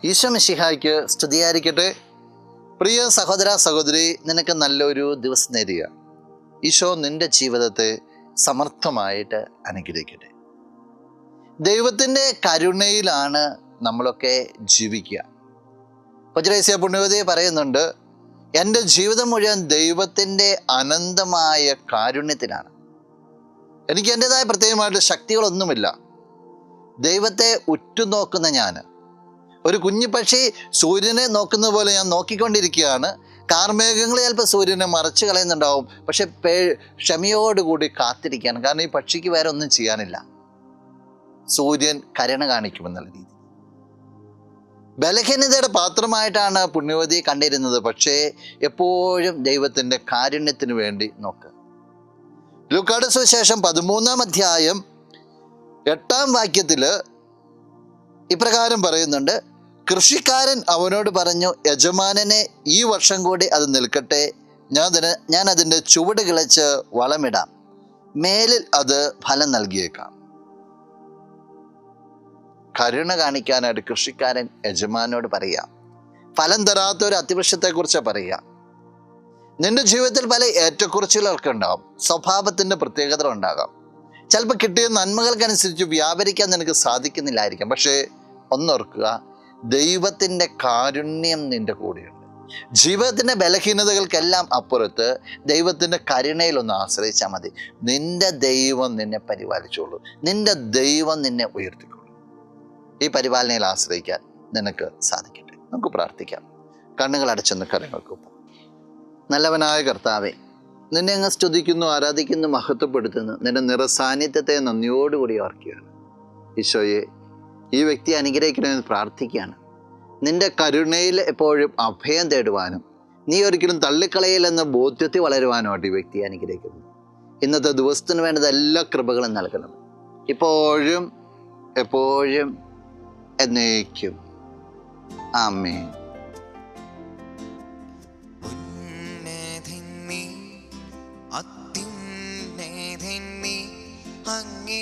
ഈശോ മിശിഹായ്ക്ക് സ്തുതിയായിരിക്കട്ടെ. പ്രിയ സഹോദര സഹോദരി, നിനക്ക് നല്ലൊരു ദിവസം നേരുക. ഈശോ നിന്റെ ജീവിതത്തെ സമർത്ഥമായിട്ട് അനുഗ്രഹിക്കട്ടെ. ദൈവത്തിൻ്റെ കരുണയിലാണ് നമ്മളൊക്കെ ജീവിക്കുക. കൊച്ചുരേസ്യ പുണ്യവതി പറയുന്നുണ്ട്, എൻ്റെ ജീവിതം മുഴുവൻ ദൈവത്തിൻ്റെ അനന്തമായ കാരുണ്യത്തിലാണ്. എനിക്ക് എൻ്റെതായ പ്രത്യേകമായിട്ട് ശക്തികളൊന്നുമില്ല. ദൈവത്തെ ഉറ്റുനോക്കുന്ന ഞാൻ ഒരു കുഞ്ഞു പക്ഷി സൂര്യനെ നോക്കുന്ന പോലെ ഞാൻ നോക്കിക്കൊണ്ടിരിക്കുകയാണ്. കാർമേഘങ്ങൾ ചിലപ്പോൾ സൂര്യനെ മറച്ചു കളയുന്നുണ്ടാവും, പക്ഷെ ക്ഷമയോടുകൂടി കാത്തിരിക്കുകയാണ്. കാരണം ഈ പക്ഷിക്ക് വേറെ ഒന്നും ചെയ്യാനില്ല. സൂര്യൻ കരുണ കാണിക്കുമെന്നുള്ള രീതി. ബലഹീനതയുടെ പാത്രമായിട്ടാണ് പുണ്യവതി കണ്ടിരുന്നത്, പക്ഷേ എപ്പോഴും ദൈവത്തിൻ്റെ കാരുണ്യത്തിന് വേണ്ടി നോക്കുക. ലൂക്കായുടെ സുവിശേഷം 13-ാം അധ്യായം 8-ാം വാക്യത്തിൽ ഇപ്രകാരം പറയുന്നുണ്ട്, കൃഷിക്കാരൻ അവനോട് പറഞ്ഞു, യജമാനനെ ഈ വർഷം കൂടി അത് നിൽക്കട്ടെ, ഞാൻ അതിൻ്റെ ചുവട് കിളച്ച് വളമിടാം, മേലിൽ അത് ഫലം നൽകിയേക്കാം. കരുണ കാണിക്കാനായിട്ട് കൃഷിക്കാരൻ യജമാനോട് പറയാം. ഫലം തരാത്ത ഒരു അത്തിവൃക്ഷത്തെക്കുറിച്ച് പറയാം. നിന്റെ ജീവിതത്തിൽ പല ഏറ്റക്കുറച്ചിലുകളൊക്കെ ഉണ്ടാകും. സ്വഭാവത്തിൻ്റെ പ്രത്യേകത ഉണ്ടാകാം. ചിലപ്പോൾ കിട്ടിയ നന്മകൾക്കനുസരിച്ച് വ്യാപരിക്കാൻ നിനക്ക് സാധിക്കുന്നില്ലായിരിക്കാം. പക്ഷേ ഒന്നോർക്കുക, ദൈവത്തിൻ്റെ കാരുണ്യം നിന്റെ കൂടെയുണ്ട്. ജീവിതത്തിൻ്റെ ബലഹീനതകൾക്കെല്ലാം അപ്പുറത്ത് ദൈവത്തിൻ്റെ കരുണയിലൊന്ന് ആശ്രയിച്ചാൽ മതി. നിന്റെ ദൈവം നിന്നെ പരിപാലിച്ചോളൂ. നിന്റെ ദൈവം നിന്നെ ഉയർത്തിക്കോളൂ. ഈ പരിപാലനയിൽ ആശ്രയിക്കാൻ നിനക്ക് സാധിക്കട്ടെ. നമുക്ക് പ്രാർത്ഥിക്കാം. കണ്ണുകൾ അടച്ചൊന്ന് കരങ്ങൾക്ക് പോകും. നല്ലവനായ കർത്താവേ, നിന്നെ അങ്ങ് സ്തുതിക്കുന്നു, ആരാധിക്കുന്നു, മഹത്വപ്പെടുത്തുന്നു. നിന്റെ നിറസാന്നിധ്യത്തെ നന്ദിയോടുകൂടി ഓർക്കുകയാണ്. ഈശോയെ, ഈ വ്യക്തി അനുഗ്രഹിക്കണമെന്ന് പ്രാർത്ഥിക്കുകയാണ്. നിന്റെ കരുണയിൽ എപ്പോഴും അഭയം തേടുവാനും നീ ഒരിക്കലും തള്ളിക്കളയില്ലെന്ന ബോധ്യത്തിൽ വളരുവാനുമായിട്ട് ഈ വ്യക്തിയെ അനുഗ്രഹിക്കുന്നു. ഇന്നത്തെ ദിവസത്തിന് വേണ്ടത് എല്ലാ കൃപകളും നൽകണം, ഇപ്പോഴും എപ്പോഴും എന്നേക്കും. ആമേൻ. അങ്ങേ